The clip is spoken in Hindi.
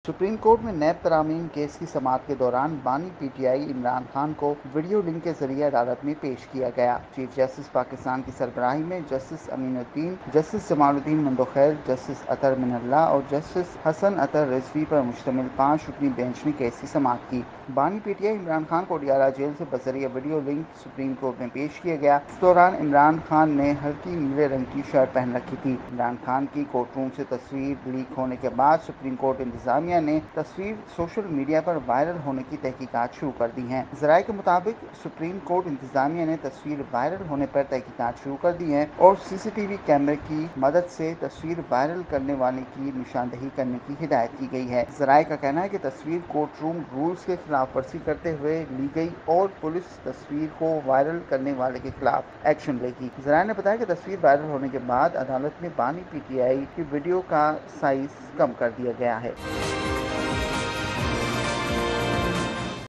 सुप्रीम कोर्ट में नैब तरामीम केस की समाअत के दौरान बानी पीटीआई इमरान खान को वीडियो लिंक के जरिए अदालत में पेश किया गया। चीफ जस्टिस पाकिस्तान की सरबराही में justice Aminuddin, justice Jamaluddin Mandokhail, justice Athar Minallah और जस्टिस हसन अतर रिजवी पर मुश्तमिल 5 रुकनी बेंच ने केस की समाअत की। बानी पीटीआई इमरान खान को अडियाला जेल से बजरिया वीडियो लिंक सुप्रीम कोर्ट में पेश किया गया। इस दौरान इमरान खान ने हल्की नीले रंग की शर्ट पहन रखी थी। इमरान खान की कोर्ट रूम से तस्वीर लीक होने के बाद सुप्रीम कोर्ट इंतजामिया ने तस्वीर सोशल मीडिया पर वायरल होने की तहकीकात शुरू कर दी है। ज़राए के मुताबिक सुप्रीम कोर्ट इंतजामिया ने तस्वीर वायरल होने पर तहकीकात शुरू कर दी है और सीसीटीवी कैमरे की मदद से तस्वीर वायरल करने वाले की निशानदेही करने की हिदायत की गई है। ज़राए का कहना है कि तस्वीर कोर्ट रूम रूल्स के खिलाफ वर्जी करते हुए ली गई और पुलिस तस्वीर को वायरल करने वाले के खिलाफ एक्शन लेगी। ज़राए ने बताया कि तस्वीर वायरल होने के बाद अदालत में बानी पीटीआई की वीडियो का साइज कम कर दिया गया है।